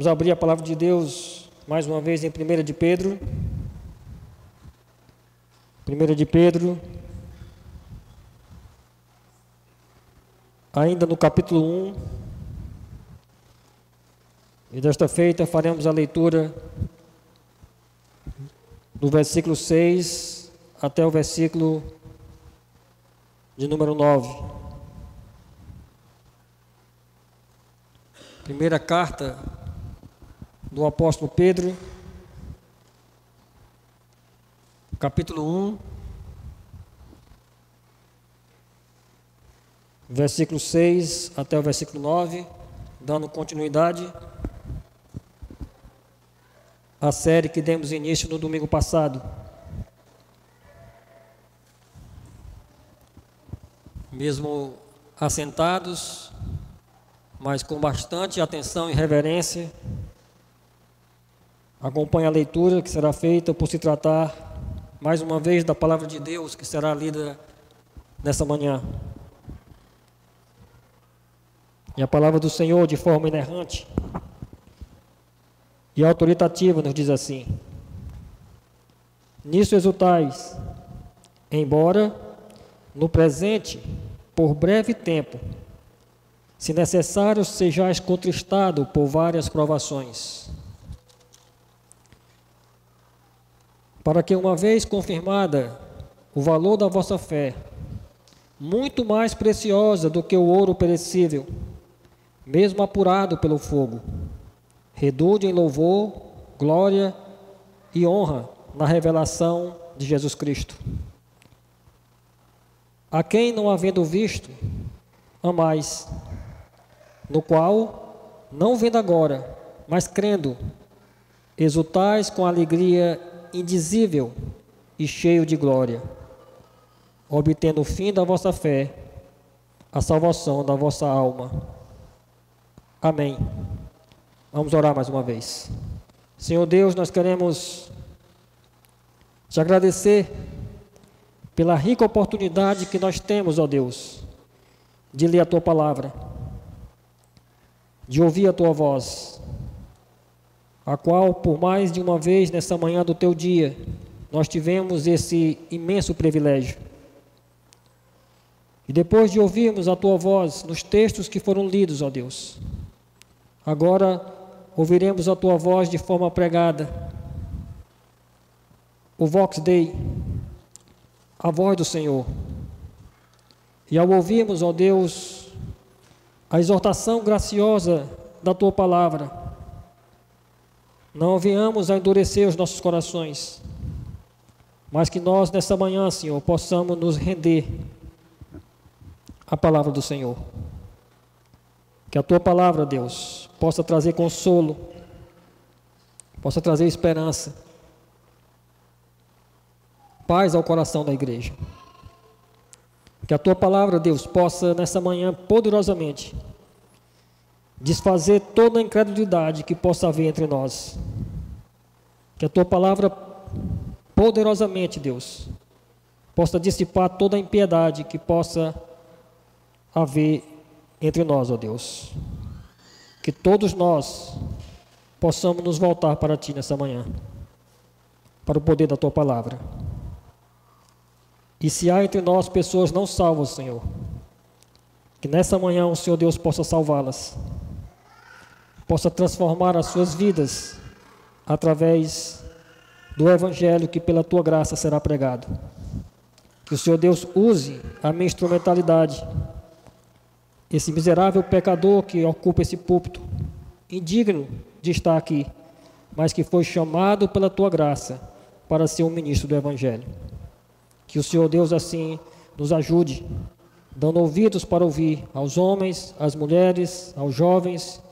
Vamos abrir a palavra de Deus mais uma vez em 1 de Pedro. 1 de Pedro, ainda no capítulo 1. E desta feita faremos a leitura do versículo 6 até o versículo de número 9. Primeira carta do apóstolo Pedro, capítulo 1, versículo 6 até o versículo 9, dando continuidade à série que demos início no domingo passado. Mesmo assentados, mas com bastante atenção e reverência, acompanhe a leitura que será feita por se tratar, mais uma vez, da palavra de Deus que será lida nessa manhã. E a palavra do Senhor, de forma inerrante e autoritativa, nos diz assim: nisso exultais, embora no presente, por breve tempo, se necessário, sejais contristado por várias provações, para que, uma vez confirmada o valor da vossa fé, muito mais preciosa do que o ouro perecível, mesmo apurado pelo fogo, redunde em louvor, glória e honra na revelação de Jesus Cristo, a quem, não havendo visto, amais, no qual, não vendo agora, mas crendo, exultais com alegria indizível e cheio de glória, obtendo o fim da vossa fé, a salvação da vossa alma. Amém. Vamos orar mais uma vez. Senhor Deus, nós queremos te agradecer pela rica oportunidade que nós temos, ó Deus, de ler a Tua palavra, de ouvir a Tua voz, a qual, por mais de uma vez nessa manhã do Teu dia, nós tivemos esse imenso privilégio. E depois de ouvirmos a Tua voz nos textos que foram lidos, ó Deus, agora ouviremos a Tua voz de forma pregada, o Vox Dei, a voz do Senhor. E ao ouvirmos, ó Deus, a exortação graciosa da Tua palavra, não venhamos a endurecer os nossos corações, mas que nós, nessa manhã, Senhor, possamos nos render à palavra do Senhor. Que a Tua palavra, Deus, possa trazer consolo, possa trazer esperança, paz ao coração da igreja. Que a Tua palavra, Deus, possa nessa manhã poderosamente desfazer toda a incredulidade que possa haver entre nós. Que a Tua palavra poderosamente, Deus, possa dissipar toda a impiedade que possa haver entre nós, ó Deus. Que todos nós possamos nos voltar para Ti nessa manhã, para o poder da Tua palavra. E se há entre nós pessoas não salvas, Senhor, que nessa manhã o Senhor Deus possa salvá-las, possa transformar as suas vidas através do Evangelho que pela Tua graça será pregado. Que o Senhor Deus use a minha instrumentalidade, esse miserável pecador que ocupa esse púlpito, indigno de estar aqui, mas que foi chamado pela Tua graça para ser um ministro do Evangelho. Que o Senhor Deus assim nos ajude, dando ouvidos para ouvir aos homens, às mulheres, aos jovens,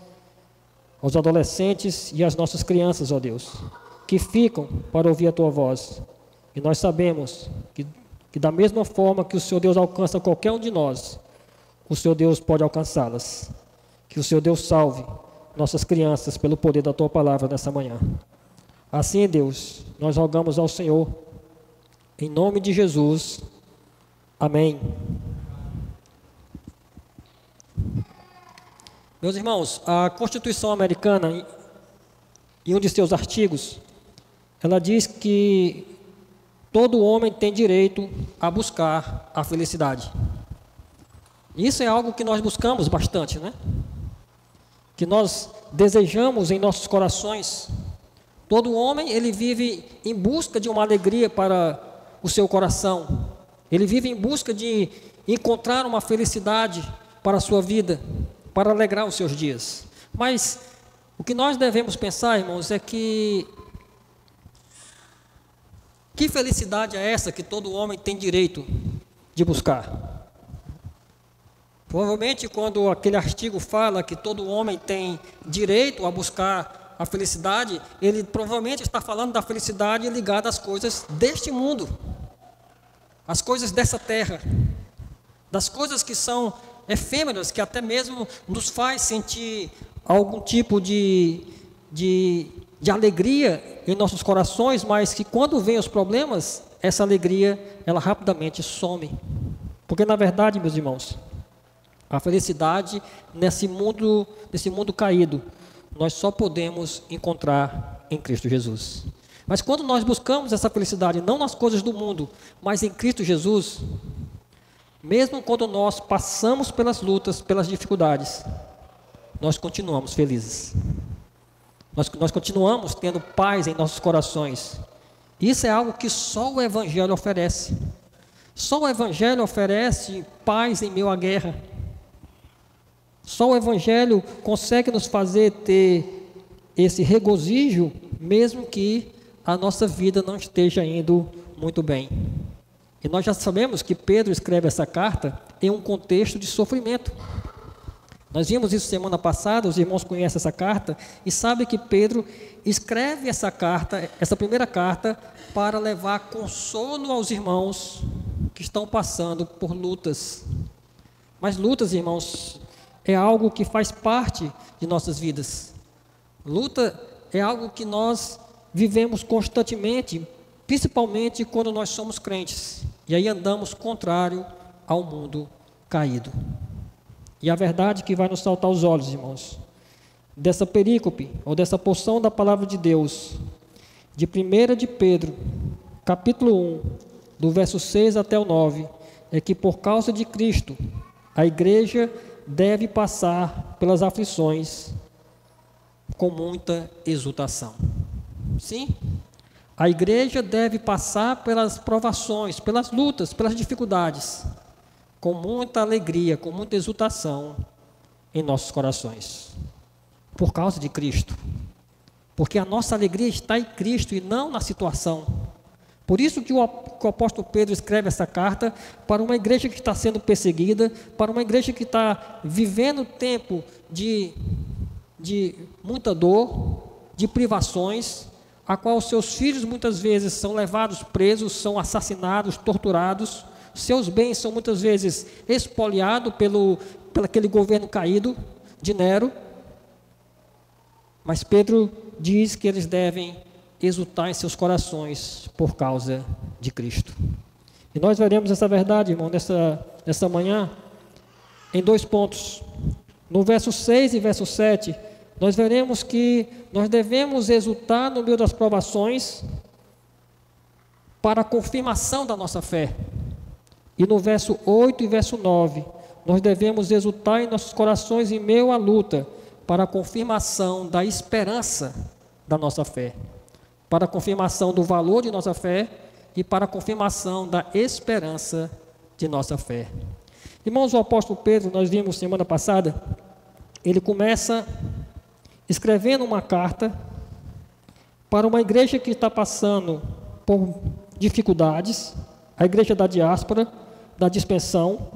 aos adolescentes e às nossas crianças, ó Deus, que ficam para ouvir a Tua voz. E nós sabemos que da mesma forma que o Senhor Deus alcança qualquer um de nós, o Senhor Deus pode alcançá-las. Que o Senhor Deus salve nossas crianças pelo poder da Tua palavra nessa manhã. Assim, Deus, nós rogamos ao Senhor, em nome de Jesus. Amém. Meus irmãos, a Constituição americana em um de seus artigos, ela diz que todo homem tem direito a buscar a felicidade. Isso é algo que nós buscamos bastante, né? Que nós desejamos em nossos corações. Todo homem, ele vive em busca de uma alegria para o seu coração. Ele vive em busca de encontrar uma felicidade para a sua vida, para alegrar os seus dias. Mas o que nós devemos pensar, irmãos, é que felicidade é essa que todo homem tem direito de buscar? Provavelmente, quando aquele artigo fala que todo homem tem direito a buscar a felicidade, ele provavelmente está falando da felicidade ligada às coisas deste mundo, às coisas dessa terra, das coisas que são efêmeras, que até mesmo nos faz sentir algum tipo de alegria em nossos corações, mas que quando vem os problemas, essa alegria, ela rapidamente some. Porque na verdade, meus irmãos, a felicidade nesse mundo caído, nós só podemos encontrar em Cristo Jesus. Mas quando nós buscamos essa felicidade, não nas coisas do mundo, mas em Cristo Jesus, mesmo quando nós passamos pelas lutas, pelas dificuldades, nós continuamos felizes. Nós continuamos tendo paz em nossos corações. Isso é algo que só o Evangelho oferece. Só o Evangelho oferece paz em meio à guerra. Só o Evangelho consegue nos fazer ter esse regozijo, mesmo que a nossa vida não esteja indo muito bem. E nós já sabemos que Pedro escreve essa carta em um contexto de sofrimento. Nós vimos isso semana passada, os irmãos conhecem essa carta, e sabem que Pedro escreve essa carta, essa primeira carta, para levar consolo aos irmãos que estão passando por lutas. Mas lutas, irmãos, é algo que faz parte de nossas vidas. Luta é algo que nós vivemos constantemente, principalmente quando nós somos crentes, e aí andamos contrário ao mundo caído. E a verdade que vai nos saltar aos olhos, irmãos, dessa perícope, ou dessa porção da palavra de Deus, de 1 de Pedro, capítulo 1, do verso 6 até o 9, é que por causa de Cristo, a igreja deve passar pelas aflições com muita exultação. Sim, a igreja deve passar pelas provações, pelas lutas, pelas dificuldades, com muita alegria, com muita exultação em nossos corações, por causa de Cristo, porque a nossa alegria está em Cristo e não na situação. Por isso que o apóstolo Pedro escreve essa carta para uma igreja que está sendo perseguida, para uma igreja que está vivendo tempo de muita dor, de privações, a qual os seus filhos muitas vezes são levados presos, são assassinados, torturados, seus bens são muitas vezes expoliados pelo aquele governo caído de Nero. Mas Pedro diz que eles devem exultar em seus corações por causa de Cristo. E nós veremos essa verdade, irmão, nessa manhã, em 2 pontos. No verso 6 e verso 7, nós veremos que nós devemos exultar no meio das provações para a confirmação da nossa fé. E no verso 8 e verso 9, nós devemos exultar em nossos corações em meio à luta, para a confirmação da esperança da nossa fé, para a confirmação do valor de nossa fé e para a confirmação da esperança de nossa fé. Irmãos, o apóstolo Pedro, nós vimos semana passada, ele começa escrevendo uma carta para uma igreja que está passando por dificuldades, a igreja da diáspora, da dispersão,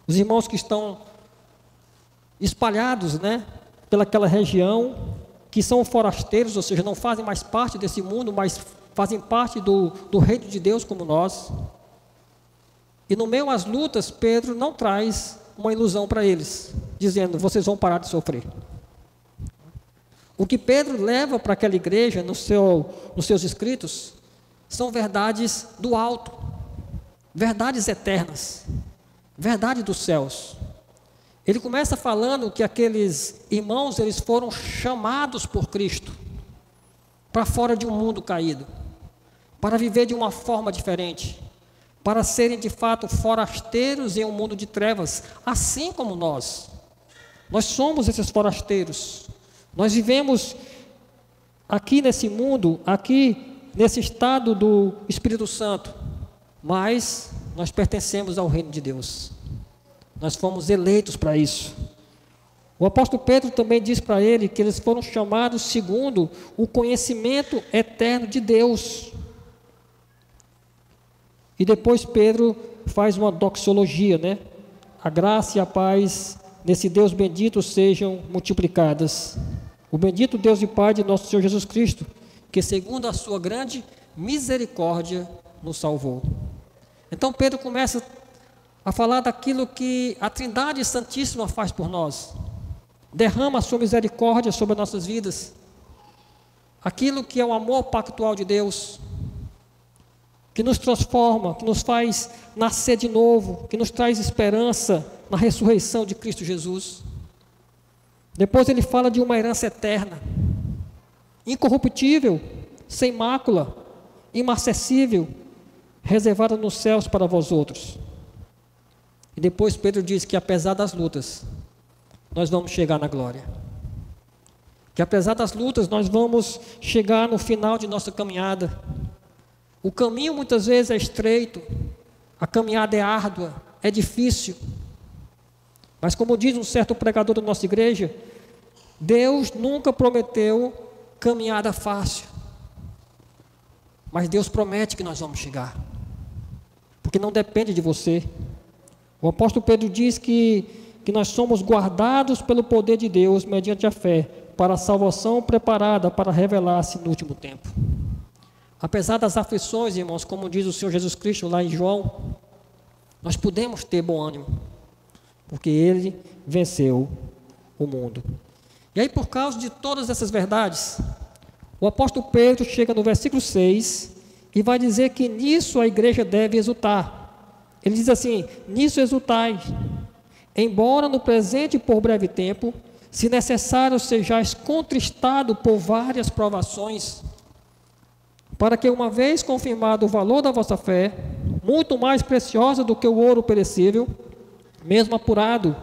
os irmãos que estão espalhados, pelaquela região, que são forasteiros, ou seja, não fazem mais parte desse mundo, mas fazem parte do reino de Deus como nós. E no meio às lutas, Pedro não traz uma ilusão para eles, dizendo, vocês vão parar de sofrer. O que Pedro leva para aquela igreja, nos seus escritos, são verdades do alto, verdades eternas, verdade dos céus. Ele começa falando que aqueles irmãos, eles foram chamados por Cristo. para fora de um mundo caído, para viver de uma forma diferente, para serem de fato forasteiros em um mundo de trevas, assim como nós. Nós somos esses forasteiros. Nós vivemos aqui nesse mundo, aqui nesse estado do Espírito Santo, mas nós pertencemos ao reino de Deus. Nós fomos eleitos para isso. O apóstolo Pedro também diz para ele que eles foram chamados segundo o conhecimento eterno de Deus. E depois Pedro faz uma doxologia, né? A graça e a paz nesse Deus bendito sejam multiplicadas. O bendito Deus e Pai de nosso Senhor Jesus Cristo, que segundo a sua grande misericórdia nos salvou. Então Pedro começa a falar daquilo que a Trindade Santíssima faz por nós. Derrama a sua misericórdia sobre as nossas vidas. Aquilo que é o amor pactual de Deus, que nos transforma, que nos faz nascer de novo, que nos traz esperança na ressurreição de Cristo Jesus. Depois ele fala de uma herança eterna, incorruptível, sem mácula, imarcessível, reservada nos céus para vós outros. E depois Pedro diz que apesar das lutas, nós vamos chegar na glória. Que apesar das lutas, nós vamos chegar no final de nossa caminhada. O caminho muitas vezes é estreito, a caminhada é árdua, é difícil. Mas como diz um certo pregador da nossa igreja, Deus nunca prometeu caminhada fácil. Mas Deus promete que nós vamos chegar. Porque não depende de você. O apóstolo Pedro diz que nós somos guardados pelo poder de Deus mediante a fé, para a salvação preparada para revelar-se no último tempo. Apesar das aflições, irmãos, como diz o Senhor Jesus Cristo lá em João, nós podemos ter bom ânimo, porque Ele venceu o mundo. E aí, por causa de todas essas verdades, o apóstolo Pedro chega no versículo 6 e vai dizer que nisso a igreja deve exultar. Ele diz assim: nisso exultai, embora no presente por breve tempo, se necessário sejais contristado por várias provações, para que uma vez confirmado o valor da vossa fé, muito mais preciosa do que o ouro perecível, mesmo apurado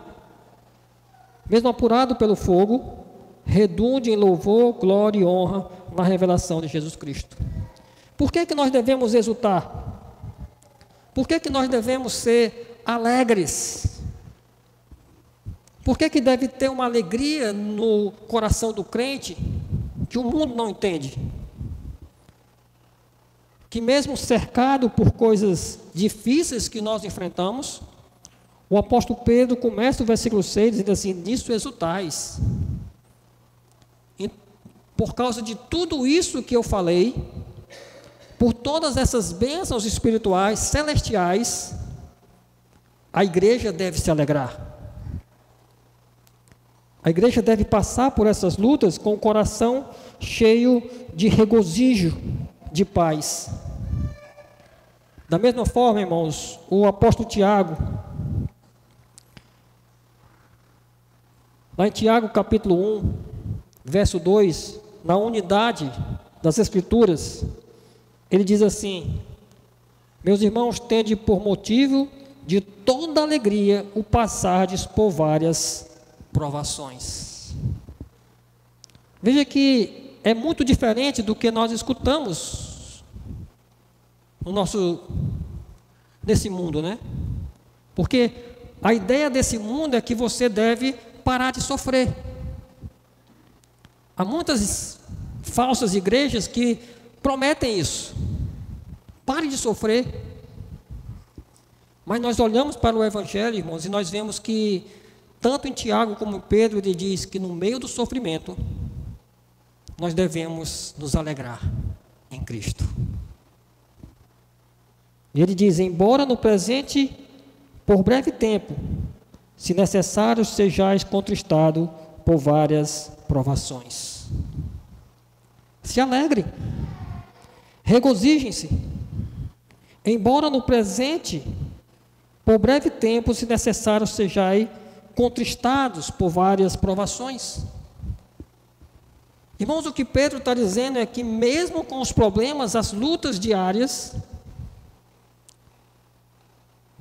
pelo fogo, redunde em louvor, glória e honra na revelação de Jesus Cristo. Por que nós devemos exultar? Por que nós devemos ser alegres? Por que deve ter uma alegria no coração do crente que o mundo não entende? Que mesmo cercado por coisas difíceis que nós enfrentamos, o apóstolo Pedro começa o versículo 6 dizendo assim: nisso exultais. E por causa de tudo isso que eu falei, por todas essas bênçãos espirituais, celestiais, a igreja deve se alegrar. A igreja deve passar por essas lutas com o coração cheio de regozijo, de paz. Da mesma forma, irmãos, o apóstolo Tiago, lá em Tiago capítulo 1, verso 2, na unidade das Escrituras, ele diz assim: meus irmãos, tende por motivo de toda alegria o passardes por várias provações. Veja que é muito diferente do que nós escutamos nesse mundo, né? Porque a ideia desse mundo é que você deve parar de sofrer. Há muitas falsas igrejas que prometem isso. Pare de sofrer. Mas nós olhamos para o Evangelho, irmãos, e nós vemos que tanto em Tiago como em Pedro, ele diz que no meio do sofrimento, nós devemos nos alegrar em Cristo. E ele diz: embora no presente, por breve tempo, se necessário, sejais contristado por várias provações. Se alegre, regozijem-se, embora no presente, por breve tempo, se necessário, sejais contristados por várias provações. Irmãos, o que Pedro está dizendo é que mesmo com os problemas, as lutas diárias,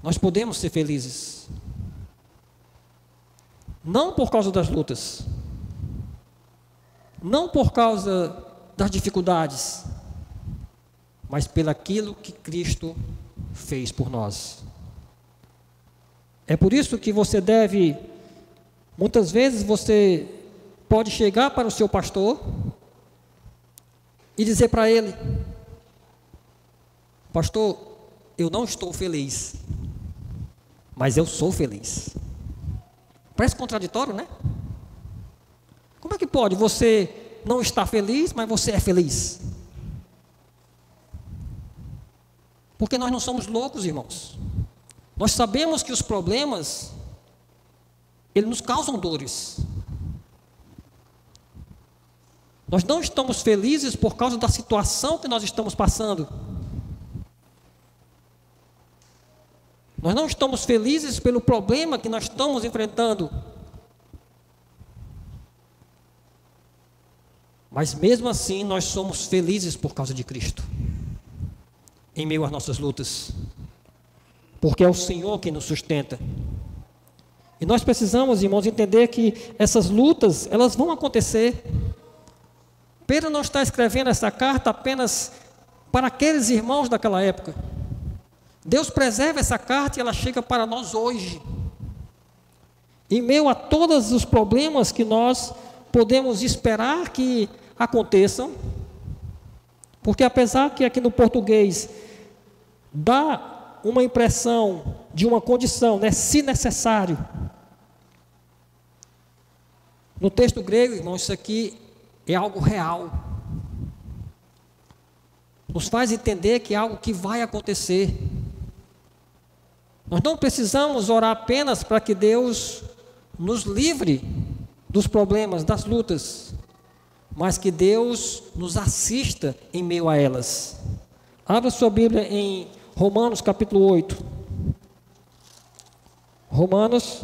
nós podemos ser felizes. Não por causa das lutas, não por causa das dificuldades, mas pelaquilo que Cristo fez por nós. É por isso que você deve, muitas vezes você pode chegar para o seu pastor e dizer para ele: pastor, eu não estou feliz, mas eu sou feliz. Parece contraditório, né? Como é que pode você não estar feliz, mas você é feliz? Porque nós não somos loucos, irmãos. Nós sabemos que os problemas, eles nos causam dores. Nós não estamos felizes por causa da situação que nós estamos passando. Nós não estamos felizes pelo problema que nós estamos enfrentando. Mas mesmo assim nós somos felizes por causa de Cristo, em meio às nossas lutas, porque é o Senhor quem nos sustenta. E nós precisamos, irmãos, entender que essas lutas, elas vão acontecer. Pedro não está escrevendo essa carta apenas para aqueles irmãos daquela época. Deus preserva essa carta e ela chega para nós hoje. Em meio a todos os problemas que nós podemos esperar que aconteçam, porque apesar que aqui no português dá uma impressão de uma condição, né, se necessário, no texto grego, irmão, isso aqui é algo real. Nos faz entender que é algo que vai acontecer. Nós não precisamos orar apenas para que Deus nos livre dos problemas, das lutas, mas que Deus nos assista em meio a elas. Abra sua Bíblia em Romanos capítulo 8. Romanos,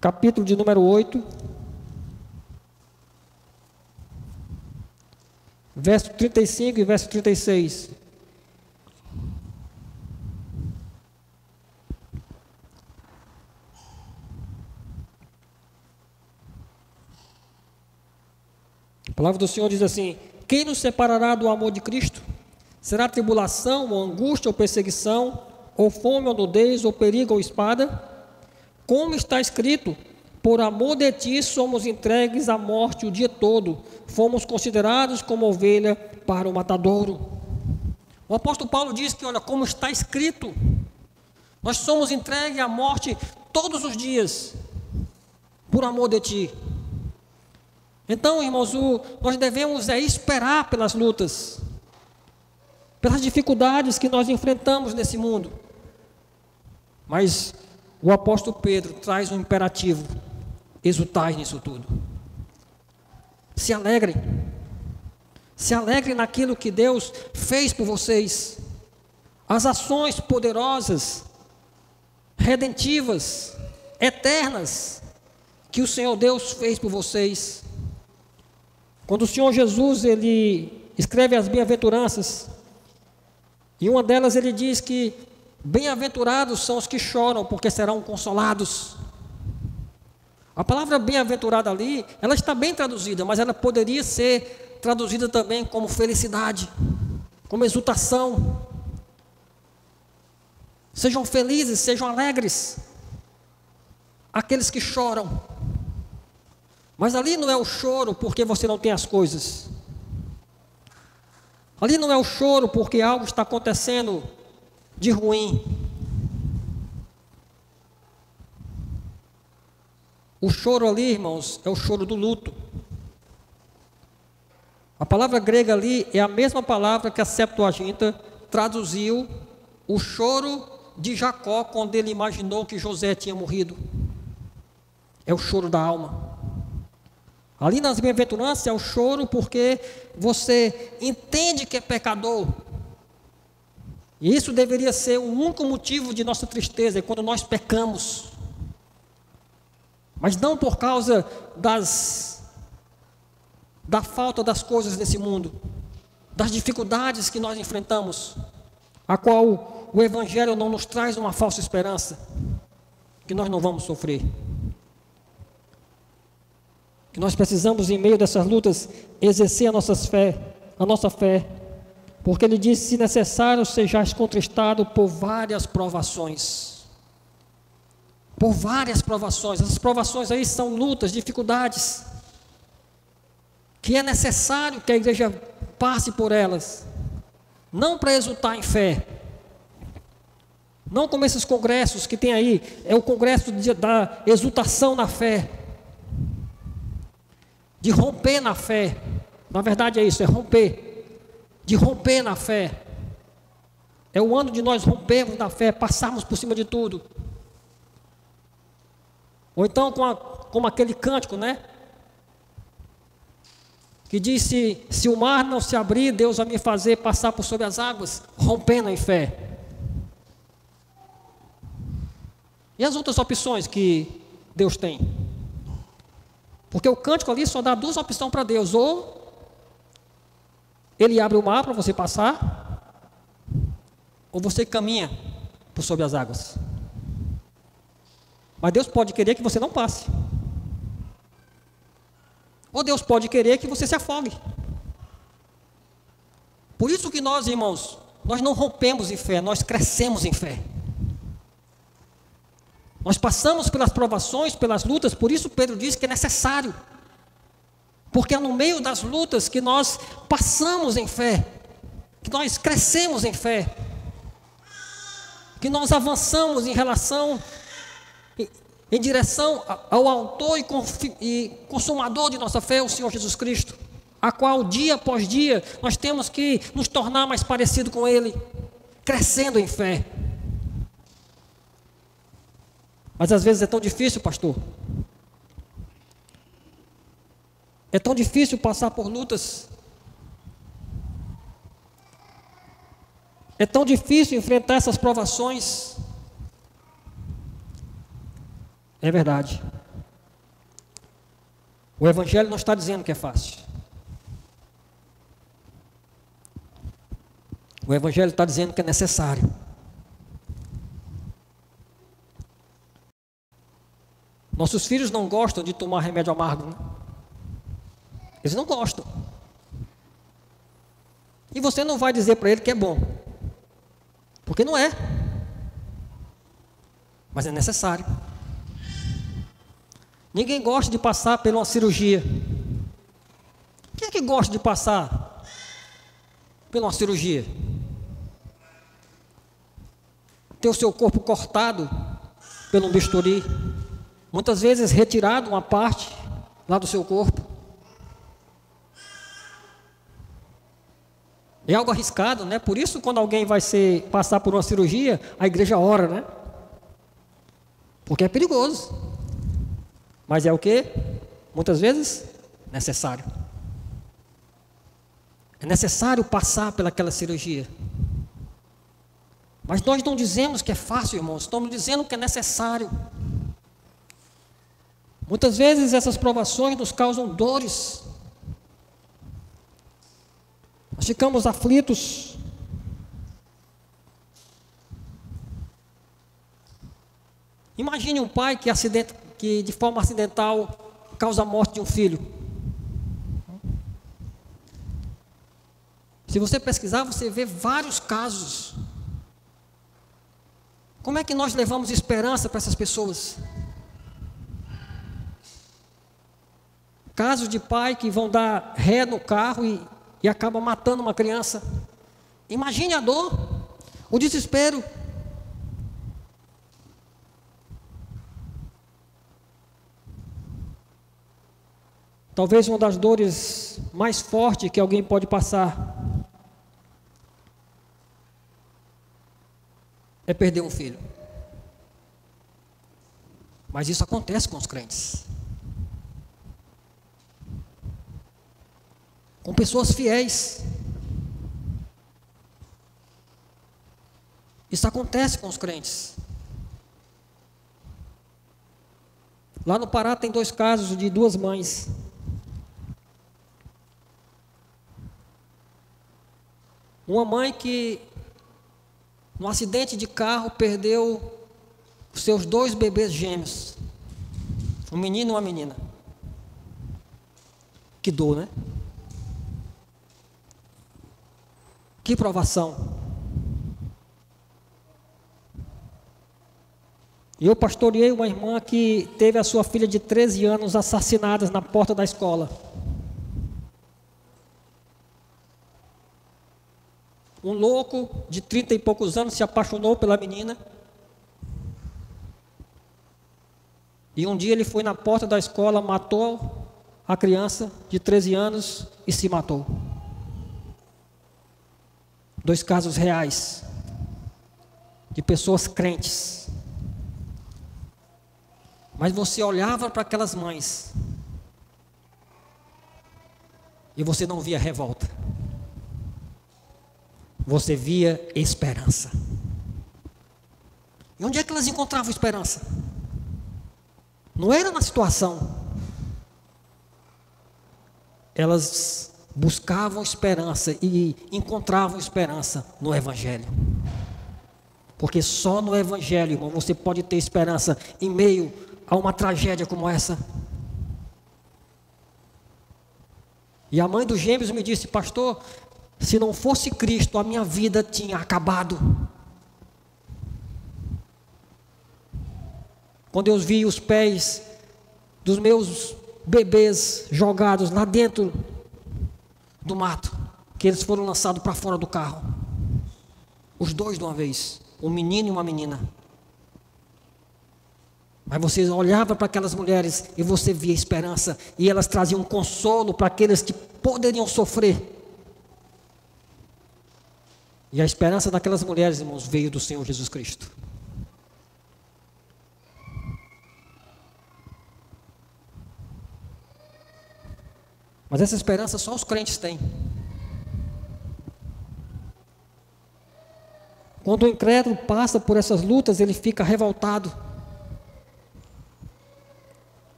capítulo de número 8, verso 35 e verso 36. A palavra do Senhor diz assim: quem nos separará do amor de Cristo? Será tribulação, ou angústia, ou perseguição, ou fome, ou nudez, ou perigo, ou espada? Como está escrito: por amor de ti somos entregues à morte o dia todo, fomos considerados como ovelha para o matadouro. O apóstolo Paulo diz que, olha, como está escrito, nós somos entregues à morte todos os dias, por amor de ti. Então, irmãos, nós devemos esperar pelas lutas, pelas dificuldades que nós enfrentamos nesse mundo. Mas o apóstolo Pedro traz um imperativo: exultai nisso tudo. Se alegrem. Se alegrem naquilo que Deus fez por vocês. As ações poderosas, redentivas, eternas, que o Senhor Deus fez por vocês. Quando o Senhor Jesus, ele escreve as bem-aventuranças, e uma delas ele diz que bem-aventurados são os que choram, porque serão consolados. A palavra bem-aventurada ali, ela está bem traduzida, mas ela poderia ser traduzida também como felicidade, como exultação. Sejam felizes, sejam alegres, aqueles que choram. Mas ali não é o choro porque você não tem as coisas. Ali não é o choro porque algo está acontecendo de ruim. O choro ali, irmãos, é o choro do luto. A palavra grega ali é a mesma palavra que a Septuaginta traduziu o choro de Jacó quando ele imaginou que José tinha morrido. É o choro da alma. Ali nas bem-aventuranças é o choro porque você entende que é pecador. E isso deveria ser o único motivo de nossa tristeza, é quando nós pecamos. Mas não por causa da falta das coisas nesse mundo, das dificuldades que nós enfrentamos, a qual o Evangelho não nos traz uma falsa esperança, que nós não vamos sofrer. Que nós precisamos, em meio dessas lutas, exercer a nossa fé, porque ele diz: se necessário, sejais contristado por várias provações. Por várias provações. Essas provações aí são lutas, dificuldades, que é necessário que a igreja passe por elas, não para exultar em fé, não como esses congressos que tem aí, é o congresso da exultação na fé, de romper na fé. Na verdade é isso, é romper, de romper na fé. É o ano de nós rompermos na fé, passarmos por cima de tudo. Ou então como aquele cântico, né? Que diz: se o mar não se abrir, Deus vai me fazer passar por sobre as águas, rompendo em fé. E as outras opções que Deus tem? Porque o cântico ali só dá duas opções para Deus: ou Ele abre o mar para você passar, ou você caminha por sobre as águas. Mas Deus pode querer que você não passe, ou Deus pode querer que você se afogue. Por isso que nós, irmãos, nós não rompemos em fé, nós crescemos em fé. Nós passamos pelas provações, pelas lutas. Por isso Pedro diz que é necessário, porque é no meio das lutas que nós passamos em fé, que nós crescemos em fé, que nós avançamos em direção ao autor e consumador de nossa fé, o Senhor Jesus Cristo, a qual dia após dia nós temos que nos tornar mais parecido com Ele, crescendo em fé. Mas às vezes é tão difícil, pastor. É tão difícil passar por lutas. É tão difícil enfrentar essas provações. É verdade. O Evangelho não está dizendo que é fácil. O Evangelho está dizendo que é necessário. Nossos filhos não gostam de tomar remédio amargo, né? Eles não gostam. E você não vai dizer para ele que é bom, porque não é. Mas é necessário. Ninguém gosta de passar por uma cirurgia. Quem é que gosta de passar por uma cirurgia? Ter o seu corpo cortado pelo bisturi, muitas vezes retirado uma parte lá do seu corpo. É algo arriscado, né? Por isso, quando alguém vai passar por uma cirurgia, a igreja ora, né? Porque é perigoso. Mas é o que? Muitas vezes, necessário. É necessário passar pelaquela cirurgia. Mas nós não dizemos que é fácil, irmãos. Estamos dizendo que é necessário. Muitas vezes essas provações nos causam dores. Nós ficamos aflitos. Imagine um pai que de forma acidental causa a morte de um filho. Se você pesquisar, você vê vários casos. Como é que nós levamos esperança para essas pessoas? Casos de pai que vão dar ré no carro e acaba matando uma criança. Imagine a dor, o desespero. Talvez uma das dores mais fortes que alguém pode passar é perder um filho. Mas isso acontece com os crentes. Com pessoas fiéis. Isso acontece com os crentes. Lá no Pará tem 2 casos de 2 mães. Uma mãe que, num acidente de carro, perdeu os seus 2 bebês gêmeos. Um menino e uma menina. Que dor, né? Que provação. E eu pastoreei uma irmã que teve a sua filha de 13 anos assassinada na porta da escola. Um louco de 30 e poucos anos se apaixonou pela menina. E um dia ele foi na porta da escola, matou a criança de 13 anos e se matou. 2 casos reais de pessoas crentes. Mas você olhava para aquelas mães e você não via revolta. Você via esperança. E onde é que elas encontravam esperança? Não era na situação. Elas buscavam esperança e encontravam esperança no Evangelho. Porque só no Evangelho, irmão, você pode ter esperança em meio a uma tragédia como essa. E a mãe dos gêmeos me disse: pastor, se não fosse Cristo, a minha vida tinha acabado. Quando eu vi os pés dos meus bebês jogados lá dentro do mato, que eles foram lançados para fora do carro, os 2 de uma vez, um menino e uma menina. Mas você olhava para aquelas mulheres e você via esperança, e elas traziam consolo para aqueles que poderiam sofrer. E a esperança daquelas mulheres, irmãos, veio do Senhor Jesus Cristo. Mas essa esperança só os crentes têm. Quando o incrédulo passa por essas lutas, ele fica revoltado.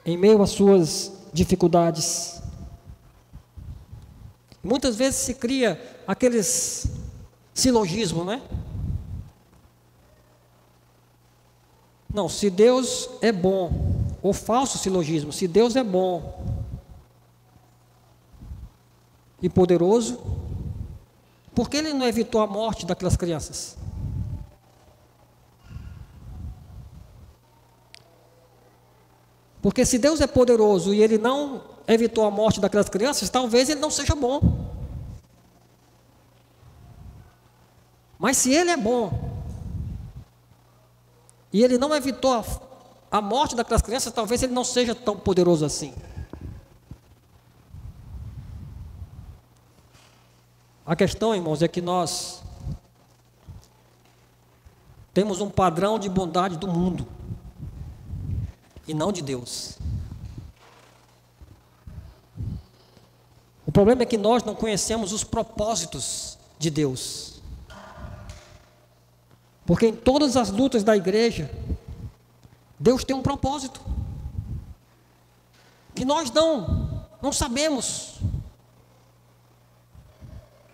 Em meio às suas dificuldades. Muitas vezes se cria aqueles silogismos, né? Não, se Deus é bom, ou falso silogismo, se Deus é bom e poderoso, por que Ele não evitou a morte daquelas crianças? Porque se Deus é poderoso e Ele não evitou a morte daquelas crianças, talvez Ele não seja bom. Mas se Ele é bom e Ele não evitou a morte daquelas crianças, talvez Ele não seja tão poderoso assim. A questão, irmãos, é que nós temos um padrão de bondade do mundo e não de Deus. O problema é que nós não conhecemos os propósitos de Deus. Porque em todas as lutas da igreja, Deus tem um propósito que nós não sabemos.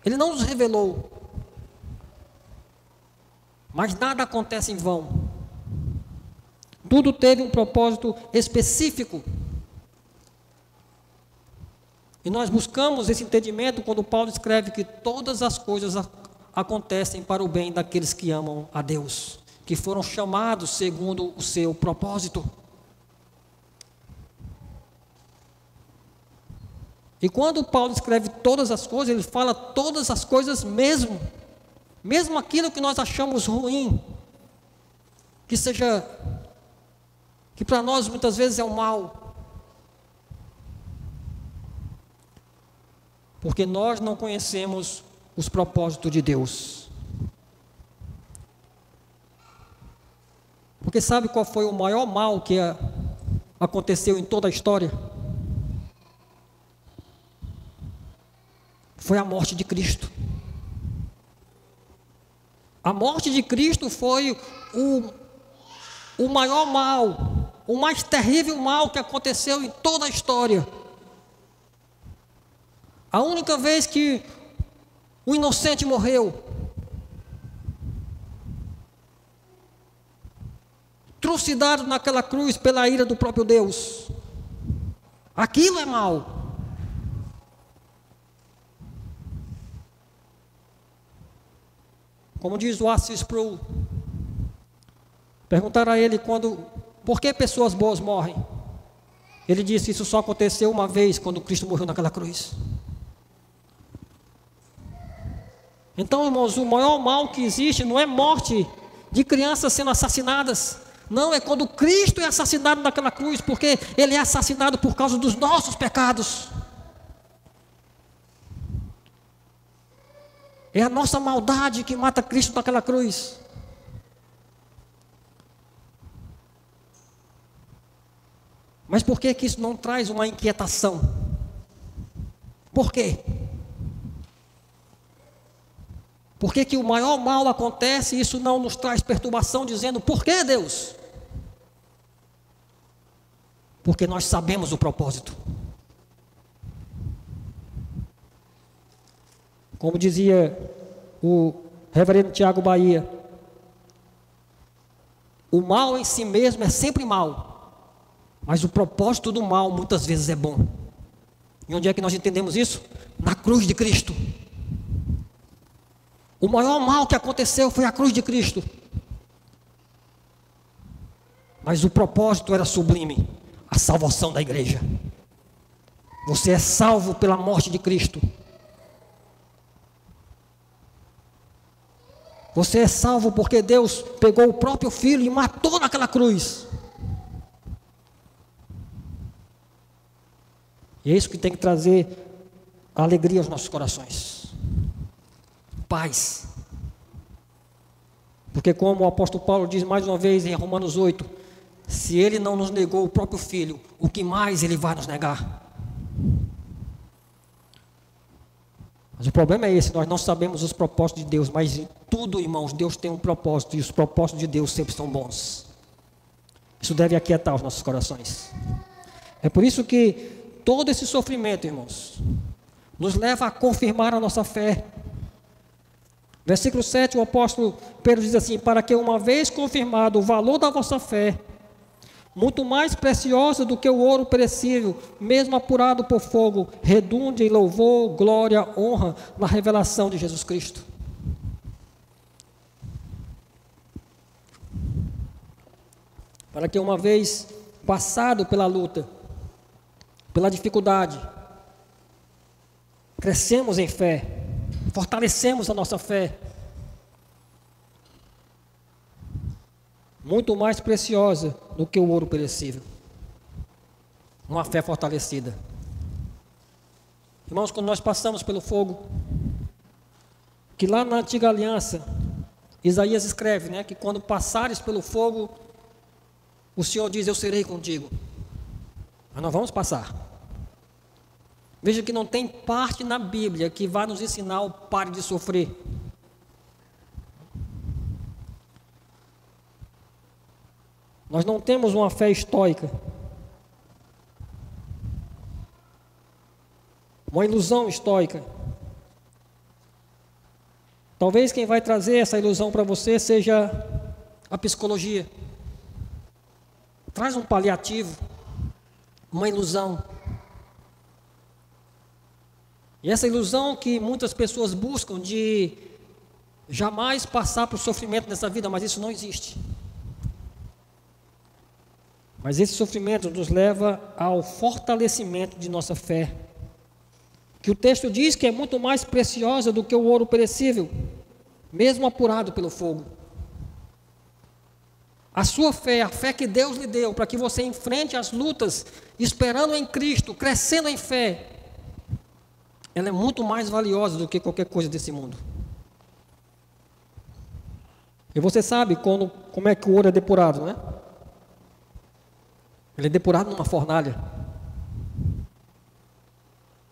Ele não nos revelou. Mas nada acontece em vão. Tudo teve um propósito específico. E nós buscamos esse entendimento quando Paulo escreve que todas as coisas acontecem para o bem daqueles que amam a Deus, que foram chamados segundo o seu propósito. E quando Paulo escreve todas as coisas, ele fala todas as coisas mesmo. Mesmo aquilo que nós achamos ruim, que para nós muitas vezes é o mal. Porque nós não conhecemos os propósitos de Deus. Porque sabe qual foi o maior mal que aconteceu em toda a história? Foi a morte de Cristo. A morte de Cristo foi o maior mal, o mais terrível mal que aconteceu em toda a história. A única vez que o inocente morreu, trucidado naquela cruz pela ira do próprio Deus. Aquilo é mal. Como diz o Arcis Sproul, perguntaram a ele por que pessoas boas morrem. Ele disse: isso só aconteceu uma vez, quando Cristo morreu naquela cruz. Então, irmãos, o maior mal que existe não é morte de crianças sendo assassinadas. Não, é quando Cristo é assassinado naquela cruz, porque Ele é assassinado por causa dos nossos pecados. É a nossa maldade que mata Cristo naquela cruz. Mas por que isso não traz uma inquietação? Por quê? Por que o maior mal acontece e isso não nos traz perturbação, dizendo: por que, Deus? Porque nós sabemos o propósito. Como dizia o reverendo Tiago Bahia, o mal em si mesmo é sempre mal, mas o propósito do mal muitas vezes é bom. E onde é que nós entendemos isso? Na cruz de Cristo. O maior mal que aconteceu foi a cruz de Cristo. Mas o propósito era sublime, a salvação da igreja. Você é salvo pela morte de Cristo. Você é salvo porque Deus pegou o próprio Filho e matou naquela cruz. E é isso que tem que trazer alegria aos nossos corações. Paz. Porque como o apóstolo Paulo diz mais uma vez em Romanos 8, se Ele não nos negou o próprio Filho, o que mais Ele vai nos negar? Mas o problema é esse: nós não sabemos os propósitos de Deus, mas em tudo, irmãos, Deus tem um propósito, e os propósitos de Deus sempre são bons. Isso deve aquietar os nossos corações. É por isso que todo esse sofrimento, irmãos, nos leva a confirmar a nossa fé. Versículo 7, o apóstolo Pedro diz assim: para que, uma vez confirmado o valor da vossa fé, muito mais preciosa do que o ouro perecível, mesmo apurado por fogo, redunde em louvor, glória, honra na revelação de Jesus Cristo. Para que, uma vez passado pela luta, pela dificuldade, crescemos em fé, fortalecemos a nossa fé, muito mais preciosa do que o ouro perecível. Uma fé fortalecida. Irmãos, quando nós passamos pelo fogo, que lá na antiga aliança, Isaías escreve, que quando passares pelo fogo, o Senhor diz: eu serei contigo. Mas nós vamos passar. Veja que não tem parte na Bíblia que vá nos ensinar o pare de sofrer. Nós não temos uma fé estoica, uma ilusão estoica. Talvez quem vai trazer essa ilusão para você seja a psicologia. Traz um paliativo, uma ilusão. E essa ilusão que muitas pessoas buscam de jamais passar por sofrimento nessa vida, mas isso não existe. Mas esse sofrimento nos leva ao fortalecimento de nossa fé, que o texto diz que é muito mais preciosa do que o ouro perecível, mesmo apurado pelo fogo. A sua fé, a fé que Deus lhe deu para que você enfrente as lutas, esperando em Cristo, crescendo em fé, ela é muito mais valiosa do que qualquer coisa desse mundo. E você sabe como é que o ouro é depurado, né? Ele é depurado numa fornalha.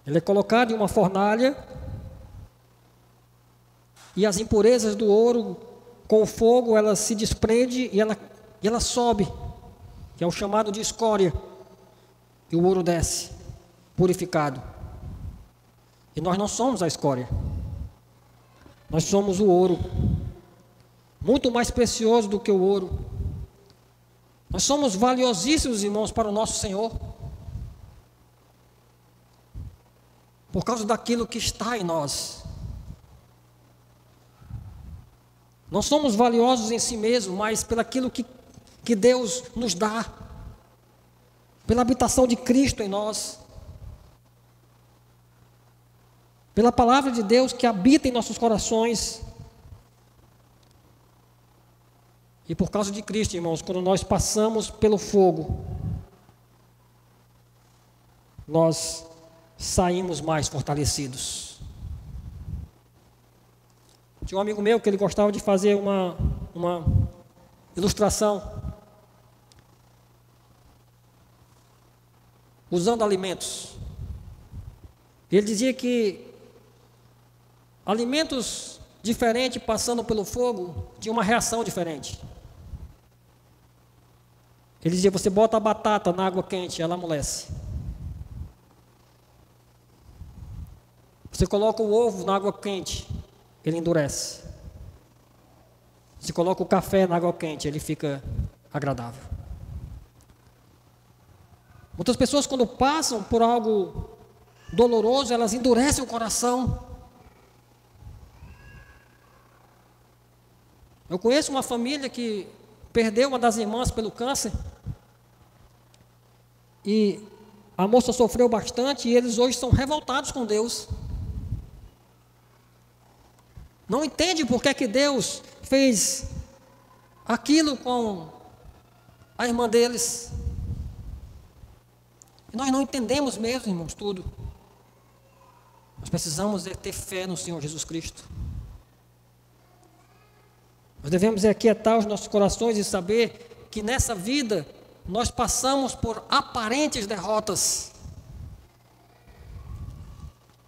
Ele é colocado em uma fornalha e as impurezas do ouro, com o fogo, ela se desprende e ela e ela sobe, que é o chamado de escória, e o ouro desce, purificado. E nós não somos a escória, nós somos o ouro, muito mais precioso do que o ouro. Nós somos valiosíssimos, irmãos, para o nosso Senhor, por causa daquilo que está em nós. Não somos valiosos em si mesmos, mas pelaquilo que Deus nos dá, pela habitação de Cristo em nós, pela palavra de Deus que habita em nossos corações. E por causa de Cristo, irmãos, quando nós passamos pelo fogo, nós saímos mais fortalecidos. Tinha um amigo meu que ele gostava de fazer uma ilustração usando alimentos. Ele dizia que alimentos diferentes passando pelo fogo tinham uma reação diferente. Ele dizia, você bota a batata na água quente, ela amolece. Você coloca o ovo na água quente, ele endurece. Você coloca o café na água quente, ele fica agradável. Muitas pessoas, quando passam por algo doloroso, elas endurecem o coração. Eu conheço uma família que perdeu uma das irmãs pelo câncer. E a moça sofreu bastante e eles hoje são revoltados com Deus. Não entende por que Deus fez aquilo com a irmã deles. E nós não entendemos mesmo, irmãos, tudo. Nós precisamos ter fé no Senhor Jesus Cristo. Nós devemos aquietar os nossos corações e saber que nessa vida nós passamos por aparentes derrotas.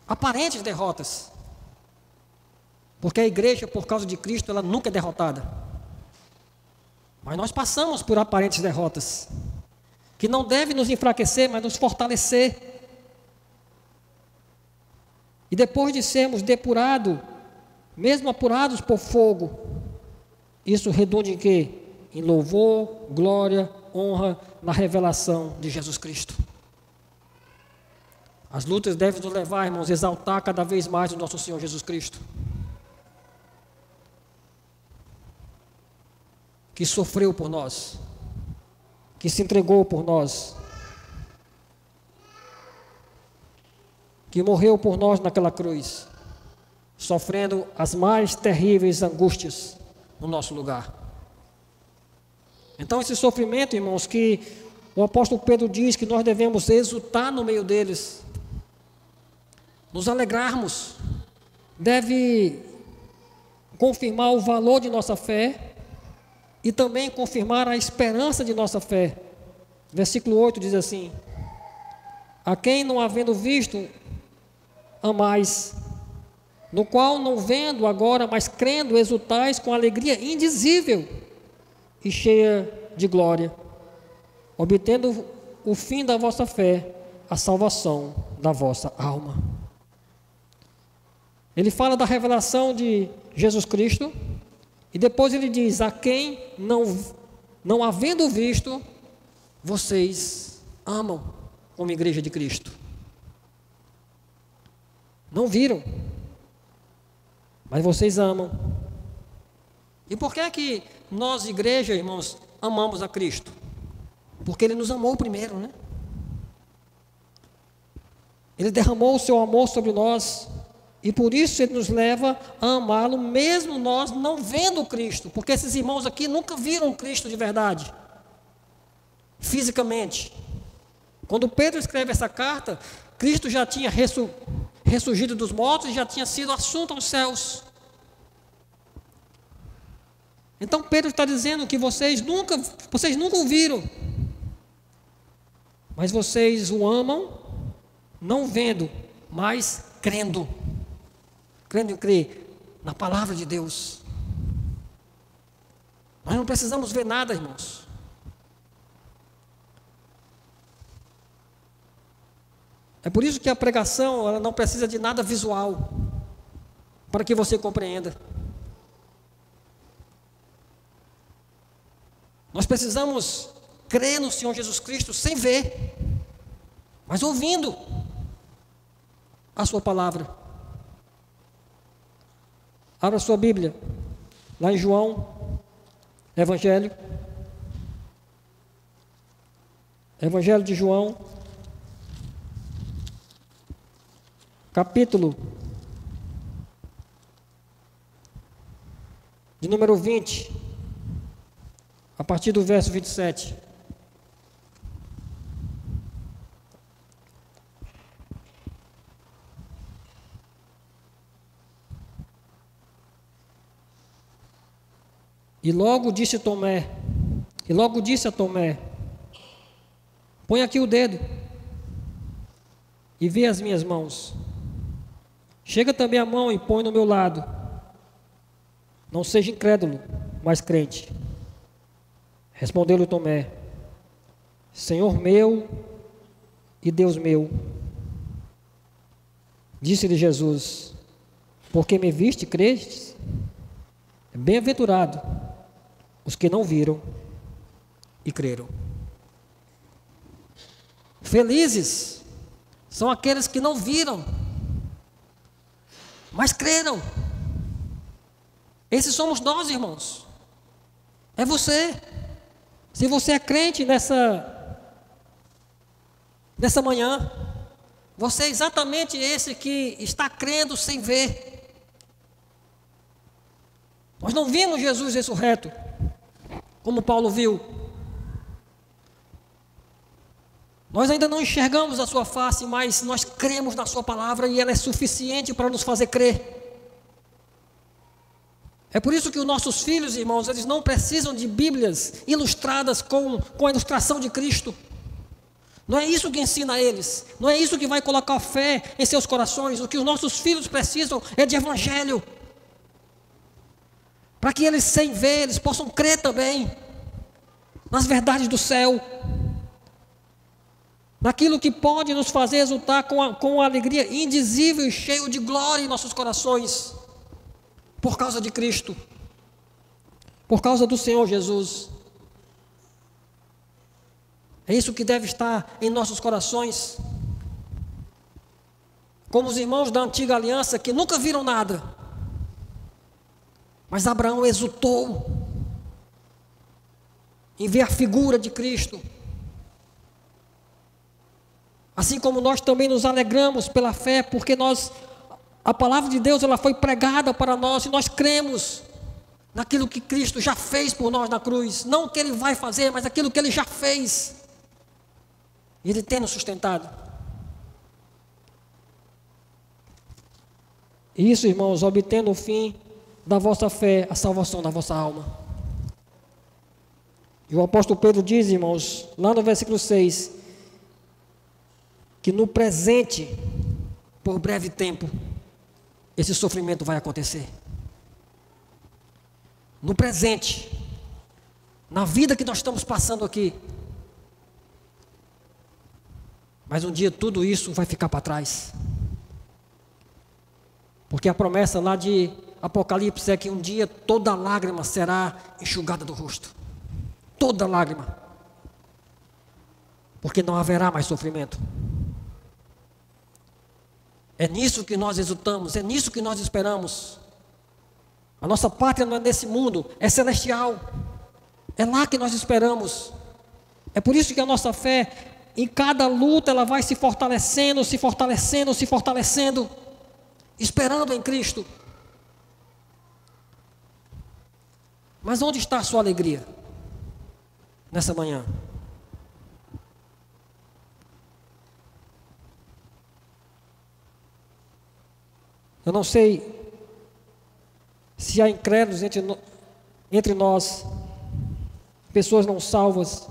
Aparentes derrotas. Porque a igreja, por causa de Cristo, ela nunca é derrotada. Mas nós passamos por aparentes derrotas, que não devem nos enfraquecer, mas nos fortalecer. E depois de sermos depurados, mesmo apurados por fogo, isso redunda em quê? Em louvor, glória, honra, na revelação de Jesus Cristo. As lutas devem nos levar, irmãos, a exaltar cada vez mais o nosso Senhor Jesus Cristo, que sofreu por nós, que se entregou por nós, que morreu por nós naquela cruz, sofrendo as mais terríveis angústias no nosso lugar. Então esse sofrimento, irmãos, que o apóstolo Pedro diz que nós devemos exultar no meio deles, nos alegrarmos, deve confirmar o valor de nossa fé e também confirmar a esperança de nossa fé. Versículo 8 diz assim: a quem não havendo visto, amais, no qual não vendo agora, mas crendo, exultais com alegria indizível e cheia de glória, obtendo o fim da vossa fé, a salvação da vossa alma. Ele fala da revelação de Jesus Cristo, e depois ele diz, a quem não havendo visto, vocês amam como igreja de Cristo. Não viram, mas vocês amam. E por que é que nós, igreja, irmãos, amamos a Cristo? Porque Ele nos amou primeiro, né? Ele derramou o seu amor sobre nós, e por isso Ele nos leva a amá-lo, mesmo nós não vendo Cristo, porque esses irmãos aqui nunca viram Cristo de verdade, fisicamente. Quando Pedro escreve essa carta, Cristo já tinha ressurgido dos mortos e já tinha sido assunto aos céus. Então Pedro está dizendo que vocês nunca o viram, mas vocês o amam, não vendo, mas crendo. Crendo em crer na palavra de Deus. Nós não precisamos ver nada, irmãos. É por isso que a pregação, ela não precisa de nada visual, para que você compreenda. Nós precisamos crer no Senhor Jesus Cristo sem ver, mas ouvindo a sua palavra. Abra sua Bíblia, lá em João, Evangelho de João, capítulo de número 20, a partir do verso 27. E logo disse a Tomé: põe aqui o dedo e vê as minhas mãos. Chega também a mão e põe no meu lado. Não seja incrédulo, mas crente. Respondeu-lhe Tomé: Senhor meu e Deus meu. Disse-lhe Jesus: porque me viste, crestes? Bem-aventurado os que não viram e creram. Felizes são aqueles que não viram, mas creram. Esses somos nós, irmãos. É você. Se você é crente nessa manhã, você é exatamente esse que está crendo sem ver. Nós não vimos Jesus ressurreto, como Paulo viu. Nós ainda não enxergamos a sua face, mas nós cremos na sua palavra e ela é suficiente para nos fazer crer. É por isso que os nossos filhos, irmãos, eles não precisam de Bíblias ilustradas com a ilustração de Cristo. Não é isso que ensina a eles. Não é isso que vai colocar fé em seus corações. O que os nossos filhos precisam é de Evangelho. Para que eles, sem ver, eles possam crer também nas verdades do céu, naquilo que pode nos fazer exultar com a alegria indizível e cheio de glória em nossos corações, por causa de Cristo, por causa do Senhor Jesus. É isso que deve estar em nossos corações, como os irmãos da antiga aliança que nunca viram nada, mas Abraão exultou em ver a figura de Cristo. Assim como nós também nos alegramos pela fé, porque a palavra de Deus ela foi pregada para nós e nós cremos naquilo que Cristo já fez por nós na cruz. Não o que Ele vai fazer, mas aquilo que Ele já fez. E Ele tem nos sustentado. E isso, irmãos, obtendo o fim da vossa fé, a salvação da vossa alma. E o apóstolo Pedro diz, irmãos, lá no versículo 6, que no presente, por breve tempo, esse sofrimento vai acontecer. No presente, na vida que nós estamos passando aqui. Mas um dia tudo isso vai ficar para trás. Porque a promessa lá de Apocalipse é que um dia toda lágrima será enxugada do rosto. Toda lágrima. Porque não haverá mais sofrimento. É nisso que nós exultamos, é nisso que nós esperamos. A nossa pátria não é nesse mundo, é celestial. É lá que nós esperamos. É por isso que a nossa fé, em cada luta, ela vai se fortalecendo, se fortalecendo, se fortalecendo, esperando em Cristo. Mas onde está a sua alegria nessa manhã? Eu não sei se há incrédulos entre nós, pessoas não salvas.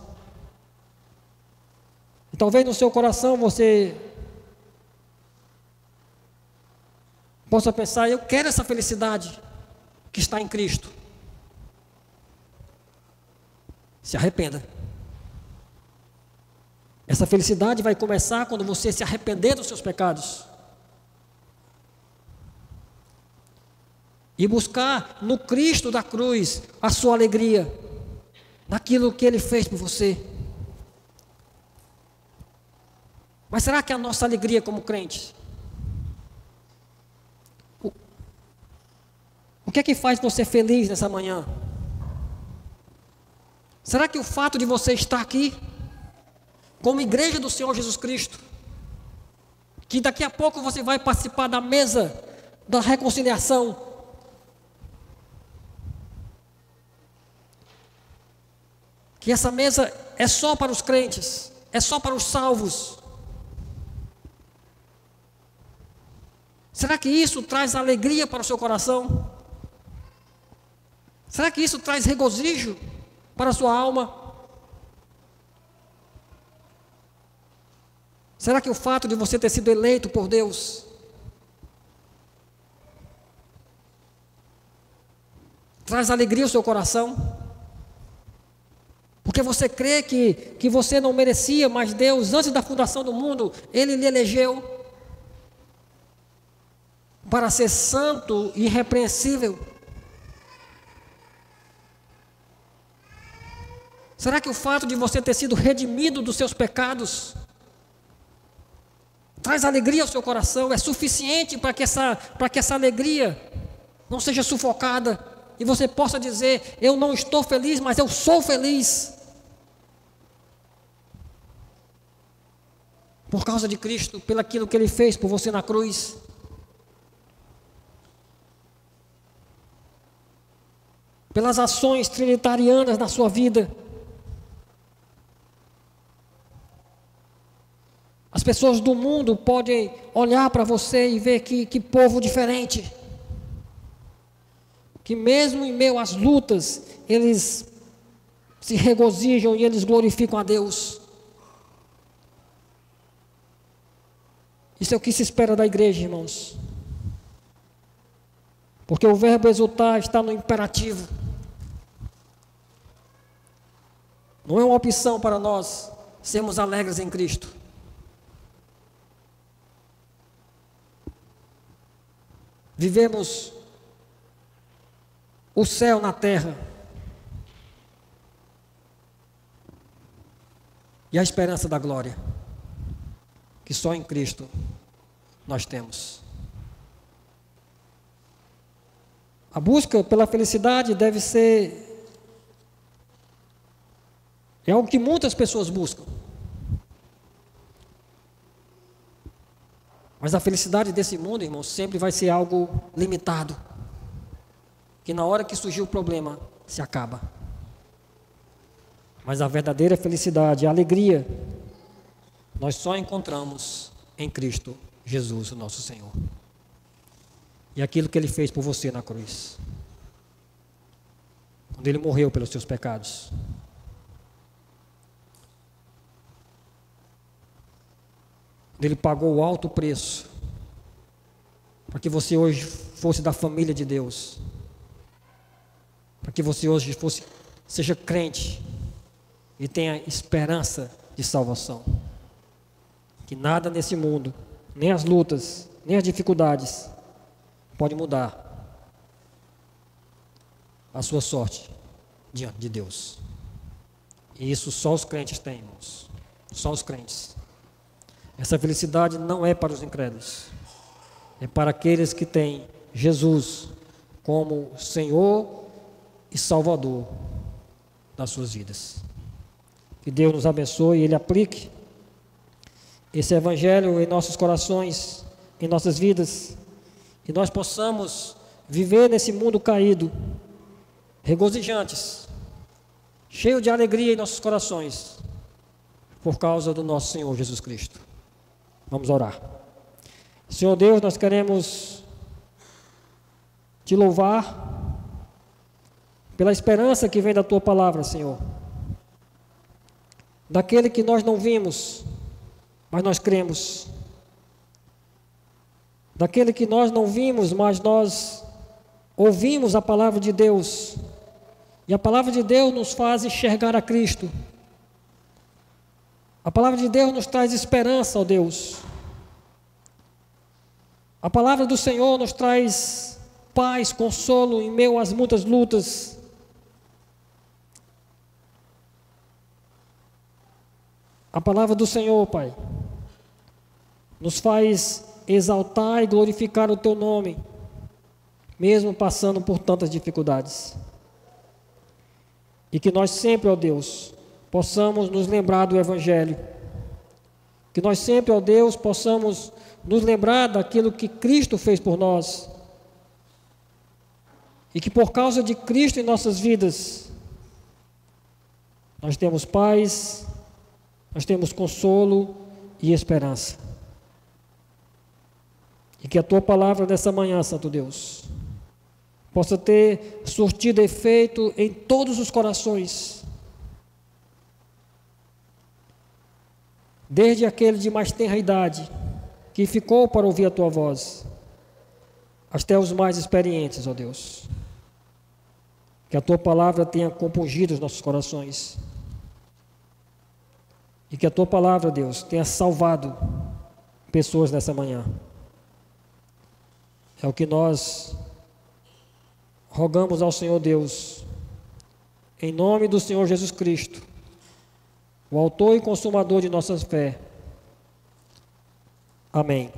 E talvez no seu coração você possa pensar: eu quero essa felicidade que está em Cristo. Se arrependa. Essa felicidade vai começar quando você se arrepender dos seus pecados. E buscar no Cristo da cruz a sua alegria, naquilo que Ele fez por você. Mas será que a nossa alegria como crentes? O que é que faz você feliz nessa manhã? Será que o fato de você estar aqui, como igreja do Senhor Jesus Cristo, que daqui a pouco você vai participar da mesa da reconciliação, que essa mesa é só para os crentes, é só para os salvos? Será que isso traz alegria para o seu coração? Será que isso traz regozijo para a sua alma? Será que o fato de você ter sido eleito por Deus traz alegria ao seu coração? Porque você crê que você não merecia, mas Deus, antes da fundação do mundo, Ele lhe elegeu para ser santo e irrepreensível. Será que o fato de você ter sido redimido dos seus pecados traz alegria ao seu coração? É suficiente para que essa alegria não seja sufocada e você possa dizer: eu não estou feliz, mas eu sou feliz por causa de Cristo, pelo aquilo que Ele fez por você na cruz. Pelas ações trinitarianas na sua vida. As pessoas do mundo podem olhar para você e ver que povo diferente. Que mesmo em meio às lutas, eles se regozijam e eles glorificam a Deus. Isso é o que se espera da igreja, irmãos. Porque o verbo exultar está no imperativo. Não é uma opção para nós sermos alegres em Cristo. Vivemos o céu na terra e a esperança da glória, que só em Cristo nós temos. A busca pela felicidade deve ser... é algo que muitas pessoas buscam. Mas a felicidade desse mundo, irmãos, sempre vai ser algo limitado. Que na hora que surgir o problema, se acaba. Mas a verdadeira felicidade, a alegria, nós só encontramos em Cristo Jesus, o nosso Senhor. E aquilo que Ele fez por você na cruz. Quando Ele morreu pelos seus pecados. Ele pagou o alto preço para que você hoje fosse da família de Deus, para que você hoje seja crente e tenha esperança de salvação. Que nada nesse mundo, nem as lutas, nem as dificuldades, pode mudar a sua sorte diante de Deus. E isso só os crentes têm, irmãos. Só os crentes. Essa felicidade não é para os incrédulos, é para aqueles que têm Jesus como Senhor e Salvador das suas vidas. Que Deus nos abençoe e Ele aplique esse Evangelho em nossos corações, em nossas vidas, e nós possamos viver nesse mundo caído, regozijantes, cheio de alegria em nossos corações, por causa do nosso Senhor Jesus Cristo. Vamos orar. Senhor Deus, nós queremos Te louvar pela esperança que vem da Tua palavra, Senhor. Daquele que nós não vimos, mas nós cremos. Daquele que nós não vimos, mas nós ouvimos a palavra de Deus E a palavra de Deus nos faz enxergar a Cristo. A palavra de Deus nos traz esperança, ó Deus. A palavra do Senhor nos traz paz, consolo em meio às muitas lutas. A palavra do Senhor, Pai, nos faz exaltar e glorificar o Teu nome, mesmo passando por tantas dificuldades. E que nós sempre, ó Deus, possamos nos lembrar do Evangelho. Que nós sempre, ó Deus, possamos nos lembrar daquilo que Cristo fez por nós. E que por causa de Cristo em nossas vidas, nós temos paz, nós temos consolo e esperança. E que a Tua palavra dessa manhã, Santo Deus, possa ter surtido efeito em todos os corações, desde aquele de mais tenra idade, que ficou para ouvir a Tua voz, até os mais experientes, ó Deus. Que a Tua palavra tenha compungido os nossos corações. E que a Tua palavra, Deus, tenha salvado pessoas nessa manhã. É o que nós rogamos ao Senhor Deus, em nome do Senhor Jesus Cristo, o autor e consumador de nossa fé. Amém.